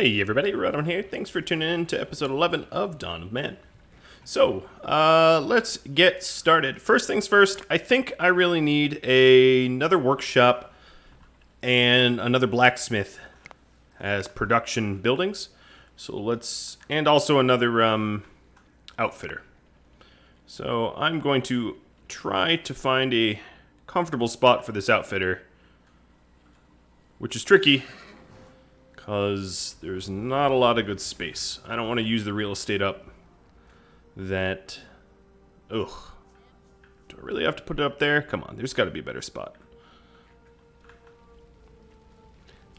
Hey everybody, Rhadamant here. Thanks for tuning in to episode 11 of Dawn of Man. So, let's get started. First things first, I think I really need another workshop and another blacksmith as production buildings. So and also another outfitter. So I'm going to try to find a comfortable spot for this outfitter, which is tricky because there's not a lot of good space. I don't want to use the real estate up that... Ugh. Do I really have to put it up there? Come on, there's got to be a better spot.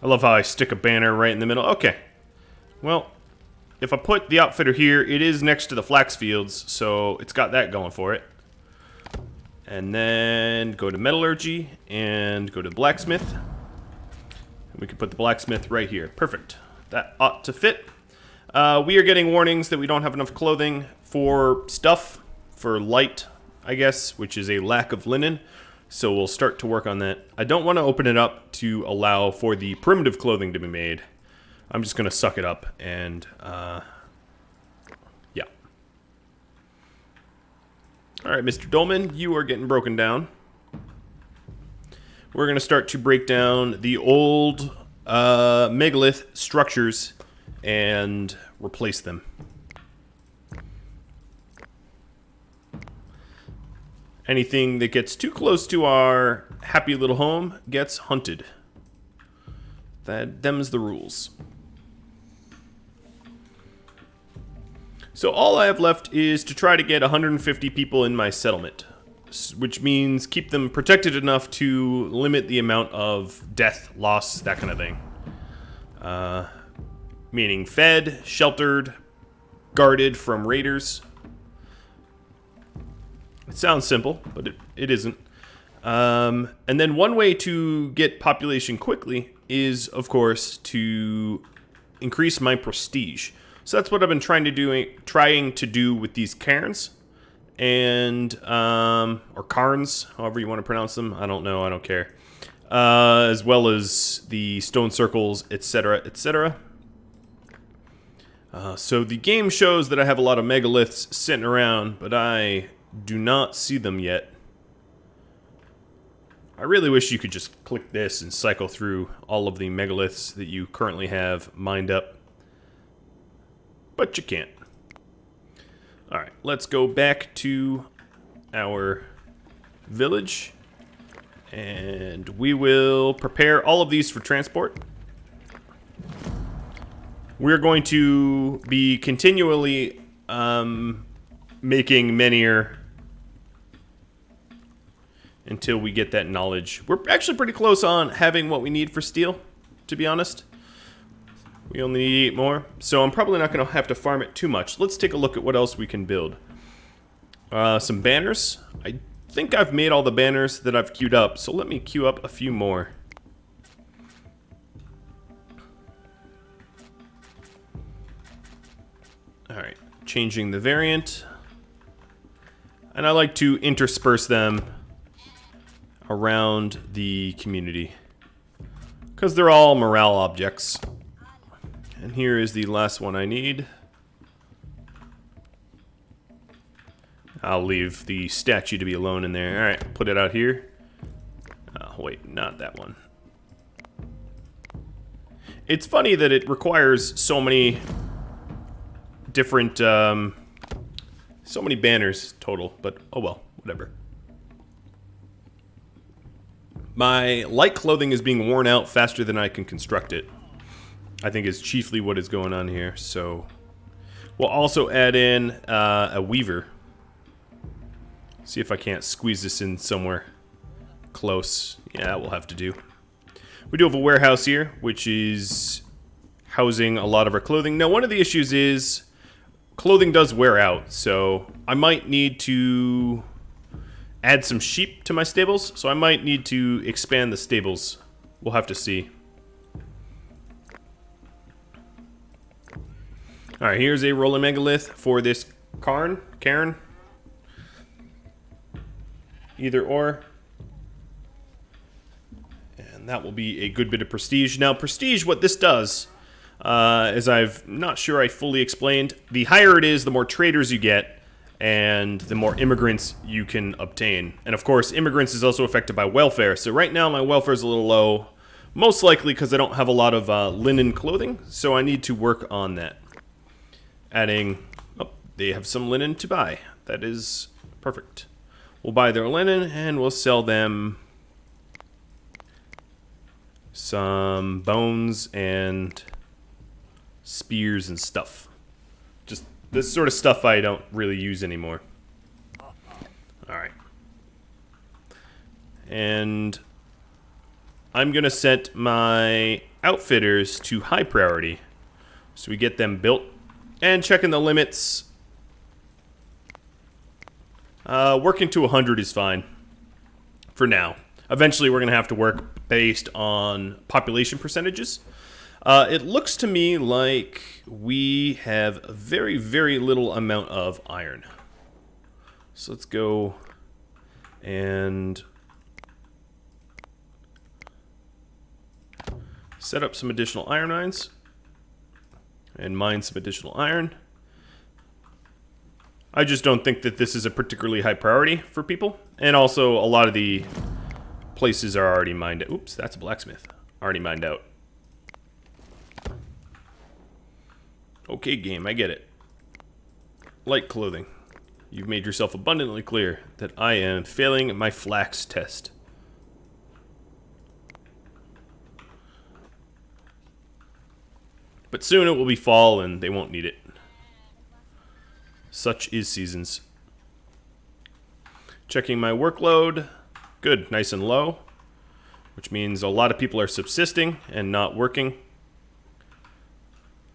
I love how I stick a banner right in the middle. Okay. Well, if I put the outfitter here, it is next to the flax fields, so it's got that going for it. And then go to metallurgy and go to the blacksmith. We can put the blacksmith right here. Perfect. That ought to fit. We are getting warnings that we don't have enough clothing for stuff, for light, I guess, which is a lack of linen. So we'll start to work on that. I don't want to open it up to allow for the primitive clothing to be made. I'm just going to suck it up and, yeah. All right, Mr. Dolman, you are getting broken down. We're going to start to break down the old megalith structures and replace them. Anything that gets too close to our happy little home gets hunted. Them's the rules. So all I have left is to try to get 150 people in my settlement, which means keep them protected enough to limit the amount of death, loss, that kind of thing. Meaning fed, sheltered, guarded from raiders. It sounds simple, but it isn't. And then one way to get population quickly is, of course, to increase my prestige. So that's what I've been trying to do with these cairns. And or Cairns, however you want to pronounce them. I don't know, I don't care. As well as the stone circles, etc., etc. So the game shows that I have a lot of megaliths sitting around, but I do not see them yet. I really wish you could just click this and cycle through all of the megaliths that you currently have mined up. But you can't. Alright, let's go back to our village. And we will prepare all of these for transport. We're going to be continually making menier until we get that knowledge. We're actually pretty close on having what we need for steel, to be honest. We only need 8 more, so I'm probably not going to have to farm it too much. Let's take a look at what else we can build. Some banners. I think I've made all the banners that I've queued up, so let me queue up a few more. Alright, changing the variant. And I like to intersperse them around the community, because they're all morale objects. And here is the last one I need. I'll leave the statue to be alone in there. Alright, put it out here. Oh, wait, not that one. It's funny that it requires so many different, so many banners total, but oh well, whatever. My light clothing is being worn out faster than I can construct it, I think is chiefly what is going on here. So we'll also add in a weaver. See if I can't squeeze this in somewhere close. Yeah, that will have to do. We do have a warehouse here, which is housing a lot of our clothing. Now, one of the issues is clothing does wear out, so I might need to add some sheep to my stables. So I might need to expand the stables. We'll have to see. Alright, here's a rolling megalith for this Cairn. Either or. And that will be a good bit of prestige. Now, prestige, what this does, As I've not sure I fully explained, the higher it is, the more traders you get, and the more immigrants you can obtain. And of course, immigrants is also affected by welfare. So right now my welfare is a little low, most likely because I don't have a lot of linen clothing, so I need to work on that. Adding, oh, they have some linen to buy. That is perfect. We'll buy their linen and we'll sell them some bones and spears and stuff. Just this sort of stuff I don't really use anymore. Alright. And I'm going to set my outfitters to high priority. So we get them built. And checking the limits. Working to 100 is fine. For now. Eventually we're going to have to work based on population percentages. It looks to me like we have a very, very little amount of iron. So let's go and set up some additional iron mines and mine some additional iron. I just don't think that this is a particularly high priority for people. And also a lot of the places are already mined out. Oops, that's a blacksmith. Already mined out. Okay, game, I get it. Light clothing. You've made yourself abundantly clear that I am failing my flax test. But soon it will be fall and they won't need it. Such is seasons. Checking my workload. Good, nice and low. Which means a lot of people are subsisting and not working.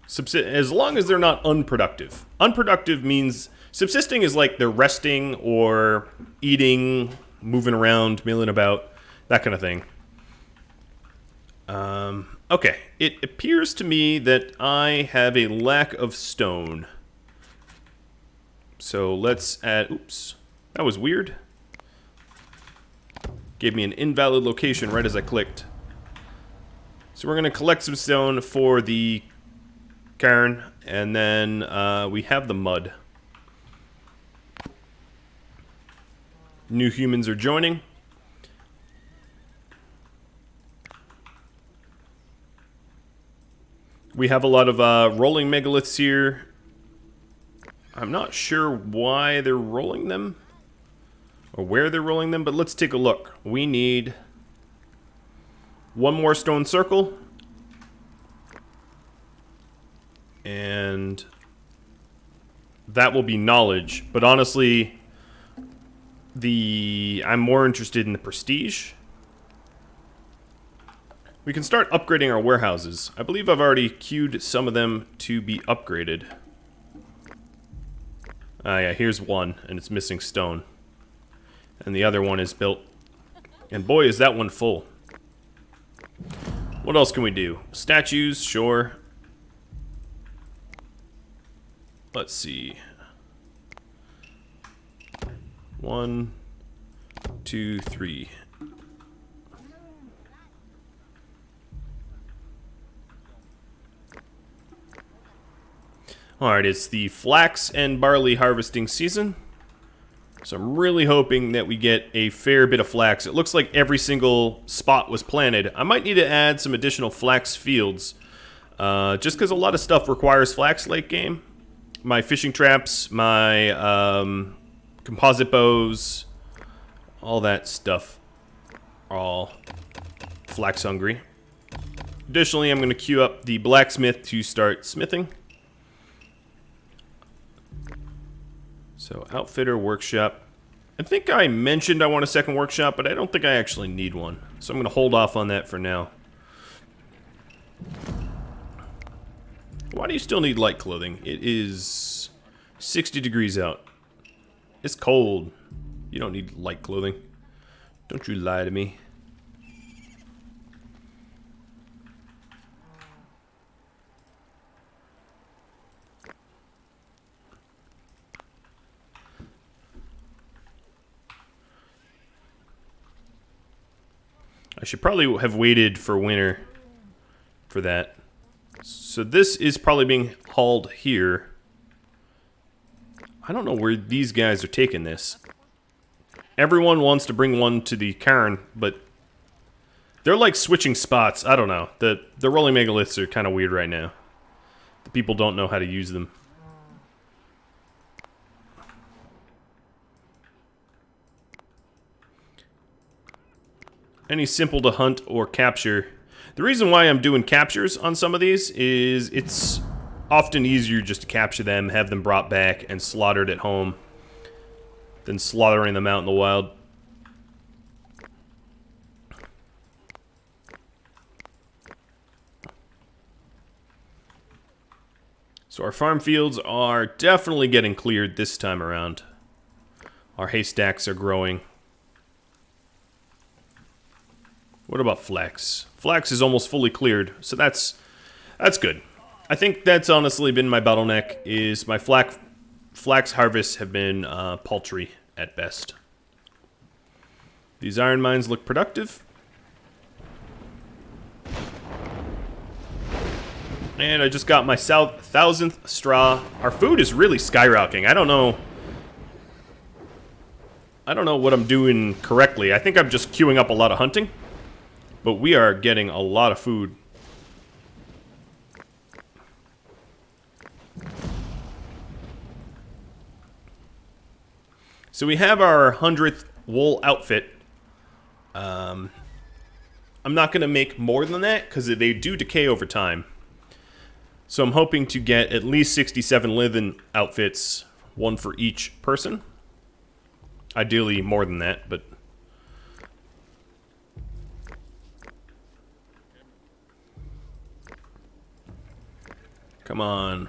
As long as they're not unproductive. Unproductive means subsisting is like they're resting or eating, moving around, milling about, that kind of thing. Okay, it appears to me that I have a lack of stone. So let's add, oops, that was weird. Gave me an invalid location right as I clicked. So we're going to collect some stone for the Cairn, and then we have the mud. New humans are joining. We have a lot of rolling megaliths here. I'm not sure why they're rolling them or where they're rolling them, but let's take a look. We need one more stone circle. And that will be knowledge. But honestly, I'm more interested in the prestige. We can start upgrading our warehouses. I believe I've already queued some of them to be upgraded. Ah, yeah, here's one, and it's missing stone. And the other one is built. And boy, is that one full. What else can we do? Statues, sure. Let's see. 1, 2, 3. Alright, it's the flax and barley harvesting season. So I'm really hoping that we get a fair bit of flax. It looks like every single spot was planted. I might need to add some additional flax fields. Just because a lot of stuff requires flax late game. My fishing traps, my composite bows, all that stuff are all flax hungry. Additionally, I'm going to queue up the blacksmith to start smithing. So, outfitter, workshop. I think I mentioned I want a second workshop, but I don't think I actually need one. So I'm going to hold off on that for now. Why do you still need light clothing? It is 60 degrees out. It's cold. You don't need light clothing. Don't you lie to me. I should probably have waited for winter for that. So this is probably being hauled here. I don't know where these guys are taking this. Everyone wants to bring one to the Cairn, but they're like switching spots. I don't know. The rolling megaliths are kind of weird right now. The people don't know how to use them. Any simple to hunt or capture. The reason why I'm doing captures on some of these is it's often easier just to capture them, have them brought back, and slaughtered at home than slaughtering them out in the wild. So our farm fields are definitely getting cleared this time around. Our haystacks are growing. What about flax? Flax is almost fully cleared, so that's good. I think that's honestly been my bottleneck, is my flax harvests have been paltry at best. These iron mines look productive. And I just got my 1,000th straw. Our food is really skyrocketing. I don't know what I'm doing correctly. I think I'm just queuing up a lot of hunting. But we are getting a lot of food. So we have our 100th wool outfit. I'm not going to make more than that because they do decay over time. So I'm hoping to get at least 67 linen outfits, one for each person. Ideally more than that, but... Come on.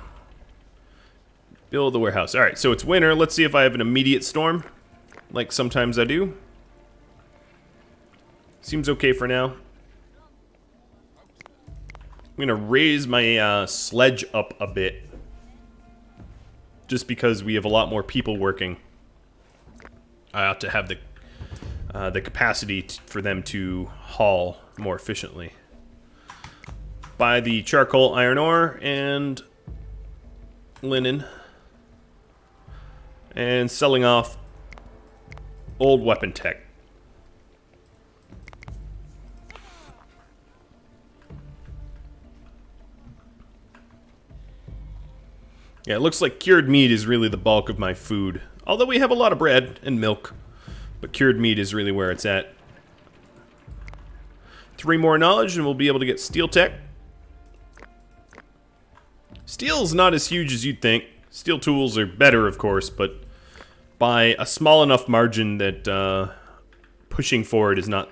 Build the warehouse. Alright, so it's winter. Let's see if I have an immediate storm. Like sometimes I do. Seems okay for now. I'm going to raise my sledge up a bit. Just because we have a lot more people working. I ought to have the capacity for them to haul more efficiently. Buy the charcoal iron ore and linen. And selling off old weapon tech. Yeah, it looks like cured meat is really the bulk of my food. Although we have a lot of bread and milk. But cured meat is really where it's at. 3 more knowledge and we'll be able to get steel tech. Steel's not as huge as you'd think. Steel tools are better, of course, but by a small enough margin that pushing forward is not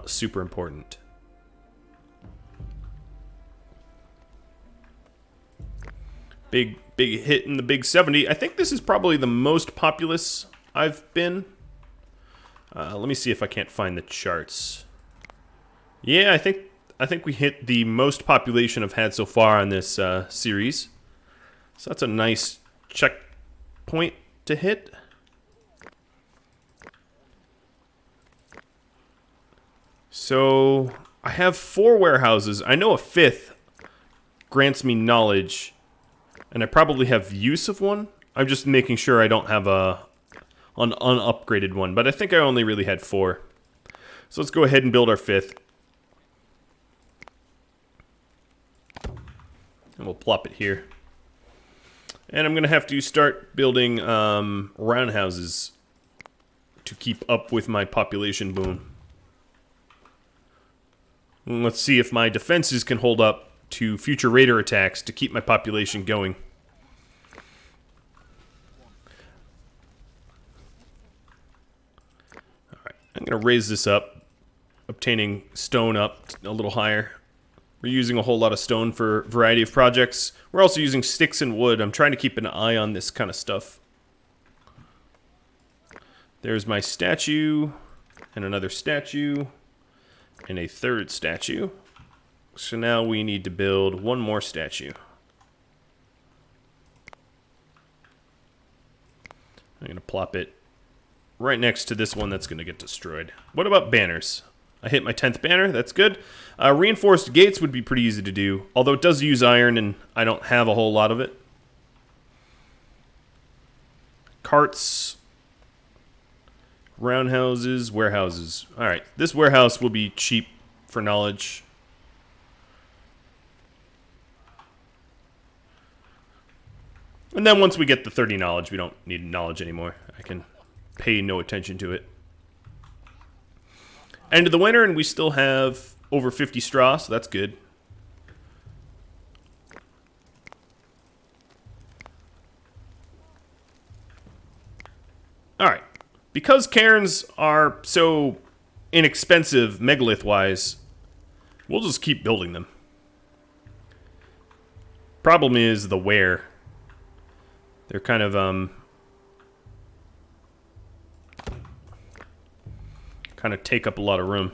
super important. Big hit in the big 70. I think this is probably the most populous I've been. Let me see if I can't find the charts. Yeah, I think we hit the most population I've had so far on this series. So that's a nice checkpoint to hit. So I have 4 warehouses. I know a 5th grants me knowledge, and I probably have use of one. I'm just making sure I don't have an unupgraded one, but I think I only really had 4. So let's go ahead and build our 5th. And we'll plop it here. And I'm going to have to start building roundhouses to keep up with my population boom. And let's see if my defenses can hold up to future raider attacks to keep my population going. Alright, I'm going to raise this up, obtaining stone up a little higher. We're using a whole lot of stone for a variety of projects. We're also using sticks and wood. I'm trying to keep an eye on this kind of stuff. There's my statue, and another statue, and a 3rd statue. So now we need to build 1 more statue. I'm going to plop it right next to this one that's going to get destroyed. What about banners? I hit my 10th banner. That's good. Reinforced gates would be pretty easy to do, although it does use iron, and I don't have a whole lot of it. Carts, roundhouses, warehouses. All right, this warehouse will be cheap for knowledge. And then once we get the 30 knowledge, we don't need knowledge anymore. I can pay no attention to it. End of the winter, and we still have over 50 straw, so that's good. Alright. Because cairns are so inexpensive megalith-wise, we'll just keep building them. Problem is the where. They're kind of, kind of take up a lot of room.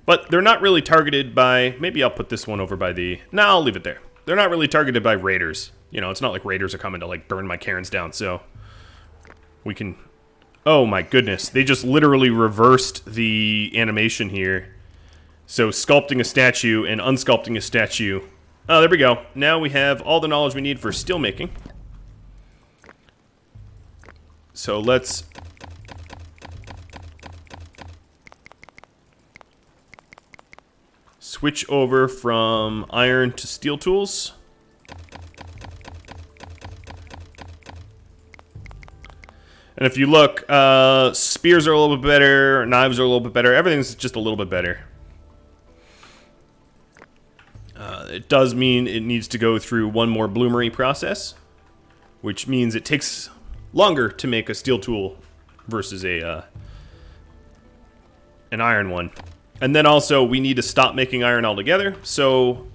But they're not really targeted by... Maybe I'll put this one over by the... No, I'll leave it there. They're not really targeted by raiders. You know, it's not like raiders are coming to, like, burn my cairns down, so... We can... Oh my goodness. They just literally reversed the animation here. So, sculpting a statue and unsculpting a statue. Oh, there we go. Now we have all the knowledge we need for steel making. So, let's... switch over from iron to steel tools. And if you look, spears are a little bit better, knives are a little bit better, everything's just a little bit better. It does mean it needs to go through one more bloomery process, which means it takes longer to make a steel tool versus a an iron one. And then also, we need to stop making iron altogether, so,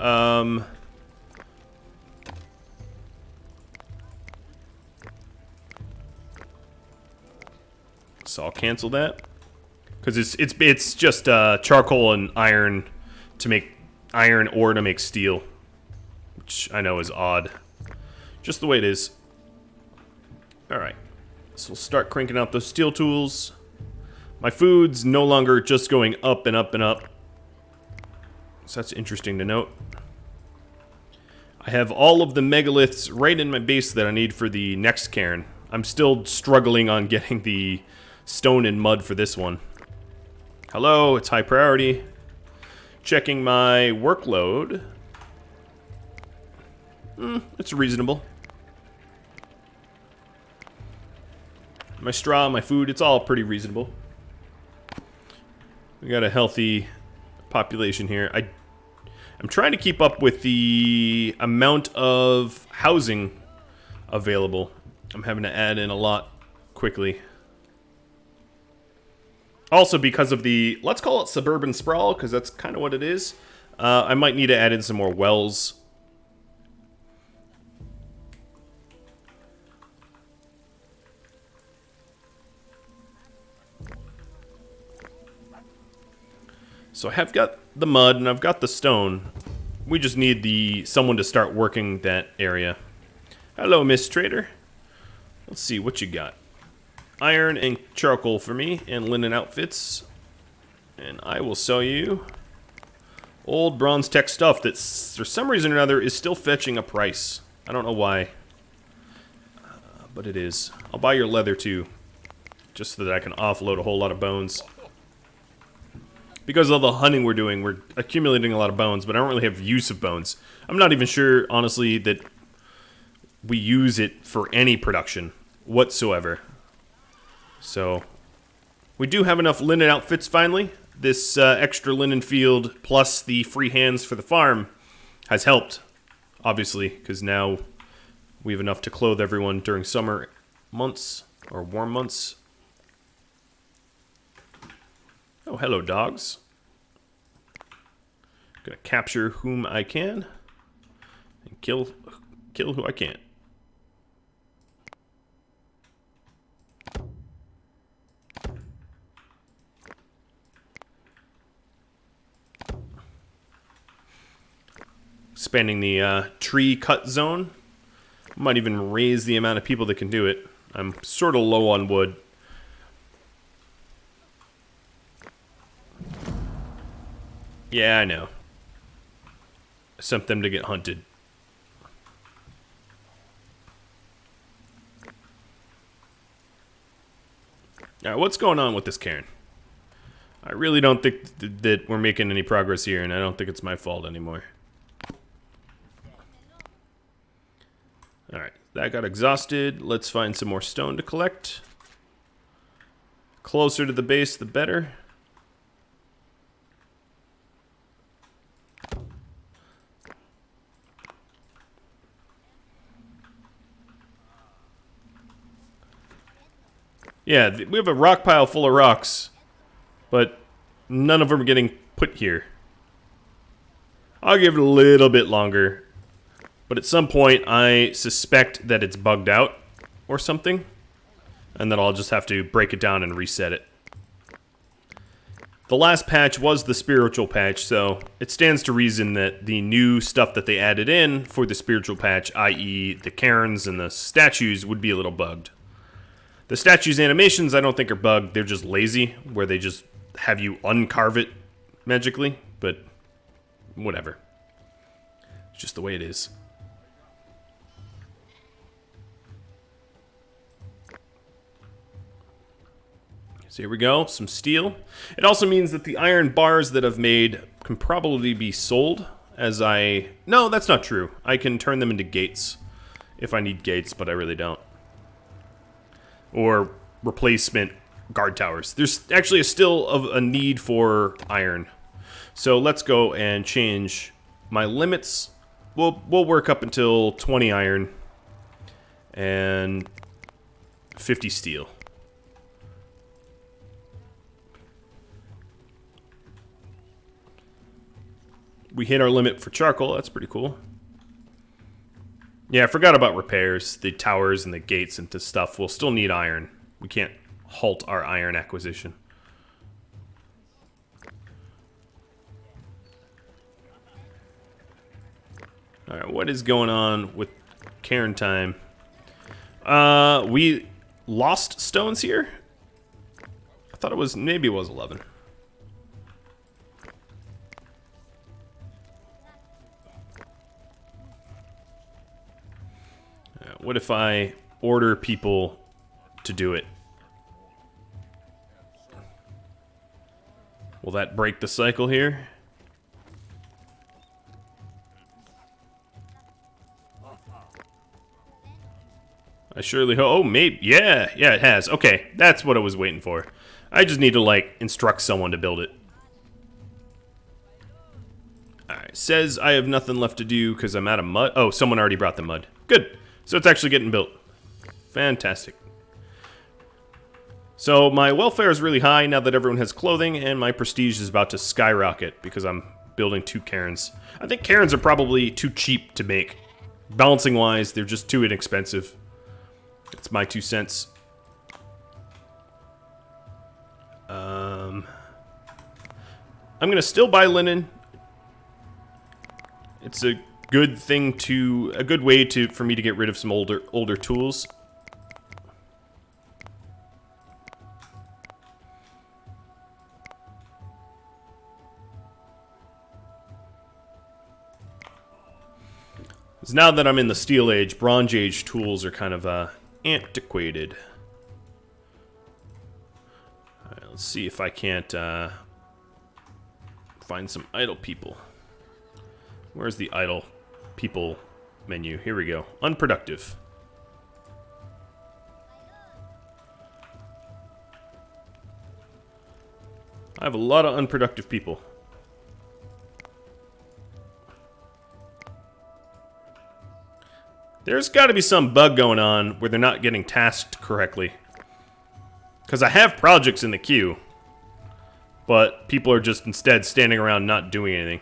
so I'll cancel that. Because it's just charcoal and iron to make iron ore to make steel. Which I know is odd. Just the way it is. Alright. So we'll start cranking out those steel tools. My food's no longer just going up and up and up. So that's interesting to note. I have all of the megaliths right in my base that I need for the next cairn. I'm still struggling on getting the stone and mud for this one. Hello, it's high priority. Checking my workload. It's reasonable. My straw, my food, it's all pretty reasonable. We got a healthy population here. I'm trying to keep up with the amount of housing available. I'm having to add in a lot quickly. Also because of the, let's call it suburban sprawl, because that's kind of what it is. I might need to add in some more wells. So I have got the mud and I've got the stone. We just need someone to start working that area. Hello, Miss Trader. Let's see what you got. Iron and charcoal for me and linen outfits. And I will sell you old bronze tech stuff that for some reason or another is still fetching a price. I don't know why. But it is. I'll buy your leather too. Just so that I can offload a whole lot of bones. Because of all the hunting we're doing, we're accumulating a lot of bones, but I don't really have use of bones. I'm not even sure, honestly, that we use it for any production whatsoever. So, we do have enough linen outfits finally. This extra linen field plus the free hands for the farm has helped, obviously, because now we have enough to clothe everyone during summer months, or warm months. Oh, hello, dogs. Gonna capture whom I can and kill who I can't. Expanding the tree cut zone. Might even raise the amount of people that can do it. I'm sort of low on wood. Yeah, I know. I sent them to get hunted. Alright, what's going on with this Cairn? I really don't think that we're making any progress here, and I don't think it's my fault anymore. Alright, that got exhausted. Let's find some more stone to collect. Closer to the base, the better. Yeah, we have a rock pile full of rocks, but none of them are getting put here. I'll give it a little bit longer, but at some point I suspect that it's bugged out or something, and then I'll just have to break it down and reset it. The last patch was the spiritual patch, so it stands to reason that the new stuff that they added in for the spiritual patch, i.e. the cairns and the statues, would be a little bugged. The statues' animations I don't think are bugged, they're just lazy, where they just have you uncarve it magically, but whatever. It's just the way it is. So here we go, some steel. It also means that the iron bars that I've made can probably be sold as I... No, that's not true. I can turn them into gates if I need gates, but I really don't. Or replacement guard towers. There's actually still a need for iron. So let's go and change my limits. We'll work up until 20 iron and 50 steel. We hit our limit for charcoal. That's pretty cool. Yeah, I forgot about repairs. The towers and the gates and the stuff. We'll still need iron. We can't halt our iron acquisition. Alright, what is going on with Cairn time? We lost stones here? I thought it was, maybe it was 11. What if I order people to do it? Will that break the cycle here? I surely hope. Oh, maybe. Yeah, it has. Okay, that's what I was waiting for. I just need to, like, instruct someone to build it. Alright, says I have nothing left to do because I'm out of mud. Oh, someone already brought the mud. Good. So it's actually getting built. Fantastic. So my welfare is really high now that everyone has clothing, and my prestige is about to skyrocket because I'm building 2 cairns. I think cairns are probably too cheap to make. Balancing wise, they're just too inexpensive. That's my 2 cents. I'm gonna still buy linen. It's a good thing to, a good way to, for me to get rid of some older tools. Because now that I'm in the Steel Age, Bronze Age tools are kind of antiquated. Alright, let's see if I can't find some idle people. Where's the idle people menu? Here we go. Unproductive. I have a lot of unproductive people. There's got to be some bug going on where they're not getting tasked correctly. Because I have projects in the queue, but people are just instead standing around not doing anything.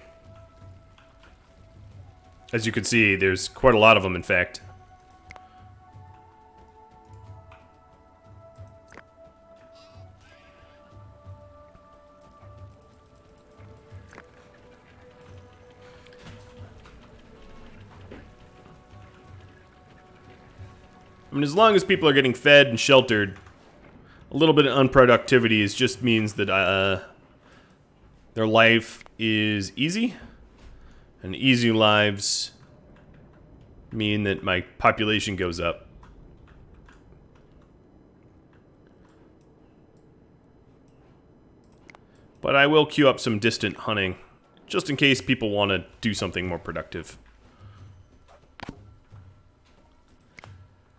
As you can see, there's quite a lot of them, in fact. I mean, as long as people are getting fed and sheltered, a little bit of unproductivity just means that their life is easy. And easy lives mean that my population goes up. But I will queue up some distant hunting, just in case people want to do something more productive.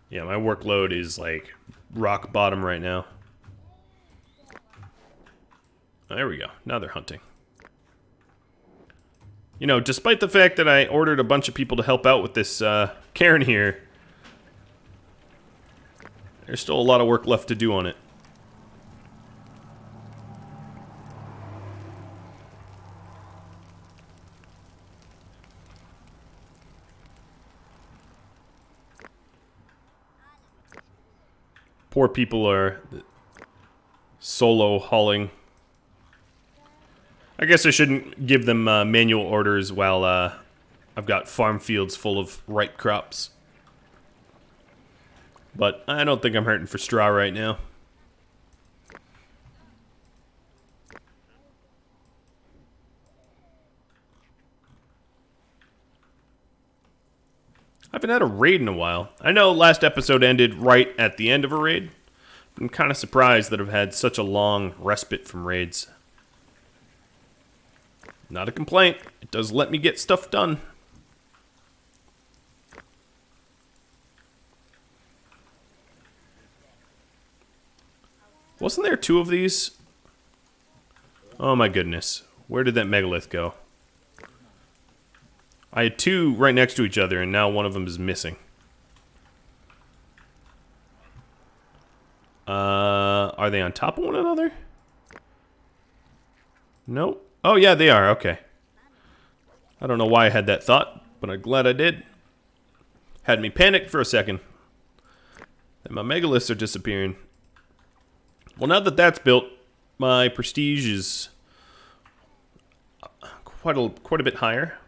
Yeah, my workload is like rock bottom right now. There we go. Now they're hunting. You know, despite the fact that I ordered a bunch of people to help out with this Cairn here, there's still a lot of work left to do on it. Poor people are solo hauling. I guess I shouldn't give them manual orders while I've got farm fields full of ripe crops. But I don't think I'm hurting for straw right now. I haven't had a raid in a while. I know last episode ended right at the end of a raid. I'm kind of surprised that I've had such a long respite from raids. Not a complaint. It does let me get stuff done. Wasn't there 2 of these? Oh my goodness. Where did that megalith go? I had 2 right next to each other, and now one of them is missing. Are they on top of one another? Nope. Oh, yeah, they are. Okay. I don't know why I had that thought, but I'm glad I did. Had me panicked for a second. And my megaliths are disappearing. Well, now that that's built, my prestige is quite a bit higher.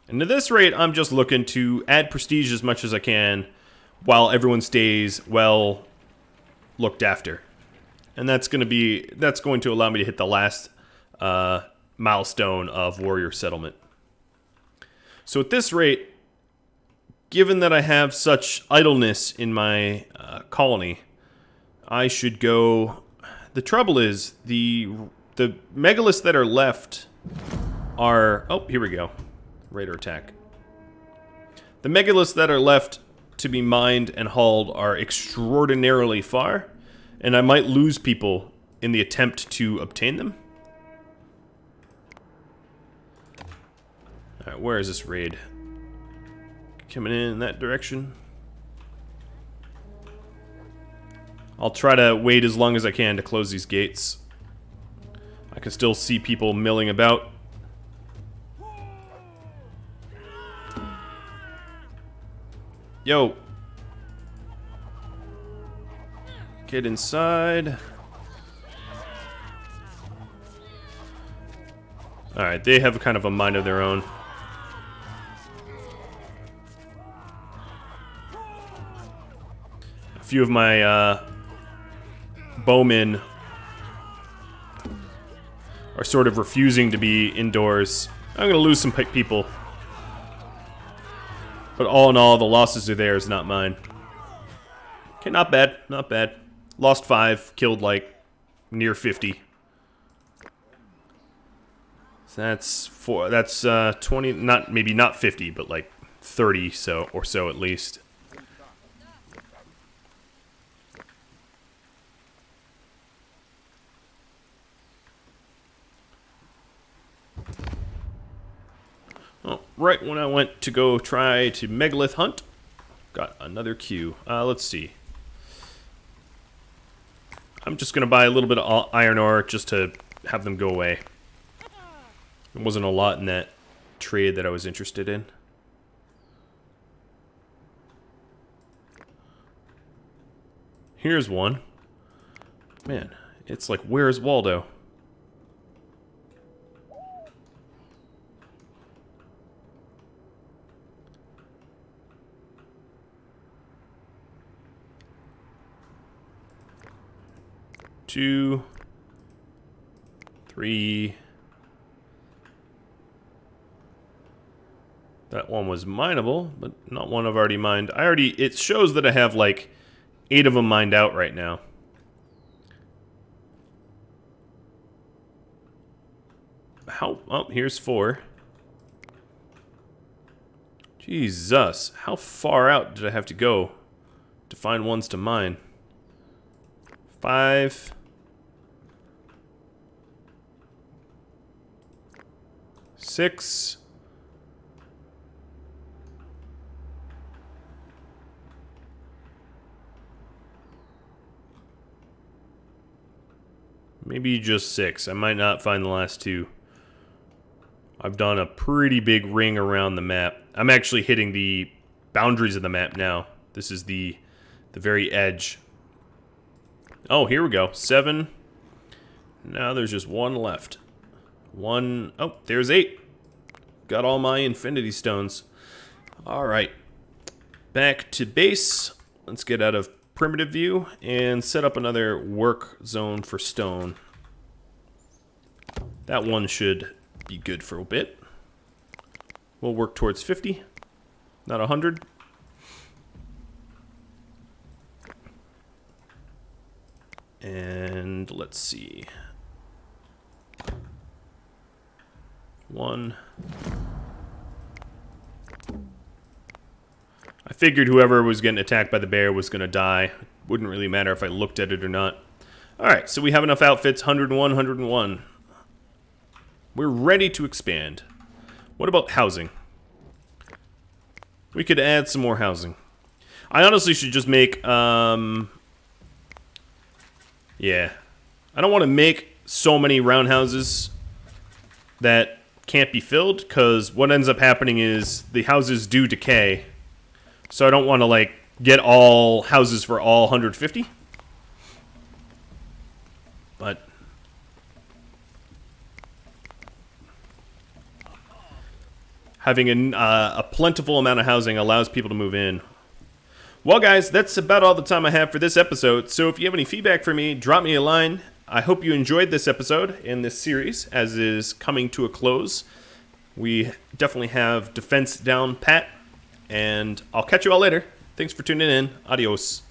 And at this rate, I'm just looking to add prestige as much as I can while everyone stays well looked after. And that's going to allow me to hit the last milestone of warrior settlement. So at this rate, given that I have such idleness in my colony, I should go... The trouble is, the megaliths that are left are... Oh, here we go. Raider attack. The megaliths that are left to be mined and hauled are extraordinarily far, and I might lose people in the attempt to obtain them. Alright, where is this raid? Coming in that direction. I'll try to wait as long as I can to close these gates. I can still see people milling about. Yo. Get inside. Alright, they have kind of a mind of their own. A few of my bowmen are sort of refusing to be indoors. I'm gonna lose some people. But all in all, the losses are theirs, not mine. Okay, not bad, not bad. Lost 5, killed like near 50. So that's 4. That's 20. Maybe not 50, but like 30 or so at least. Oh, right when I went to go try to megalith hunt, got another queue. Let's see. I'm just gonna buy a little bit of iron ore just to have them go away. There wasn't a lot in that trade that I was interested in. Here's one. Man, it's like, where's Waldo? Two, 3, That one was mineable, but not one I've already mined. It shows that I have like 8 of them mined out right now. Oh, here's 4. Jesus, how far out did I have to go to find ones to mine? 5. 6. Maybe just 6. I might not find the last 2. I've done a pretty big ring around the map. I'm actually hitting the boundaries of the map now. This is the very edge. Oh, here we go. 7. Now there's just 1 left. 1. Oh, there's 8. Got all my infinity stones. Alright. Back to base. Let's get out of primitive view and set up another work zone for stone. That one should be good for a bit. We'll work towards 50, not 100. And let's see. 1. I figured whoever was getting attacked by the bear was going to die. Wouldn't really matter if I looked at it or not. Alright, so we have enough outfits. 101, 101. We're ready to expand. What about housing? We could add some more housing. I honestly should just make, yeah. I don't want to make so many roundhouses that can't be filled, because what ends up happening is the houses do decay. So I don't want to, like, get all houses for all 150. But having a plentiful amount of housing allows people to move in. Well, guys, that's about all the time I have for this episode. So if you have any feedback for me, drop me a line. I hope you enjoyed this episode and this series, as is coming to a close. We definitely have defense down pat, and I'll catch you all later. Thanks for tuning in. Adios.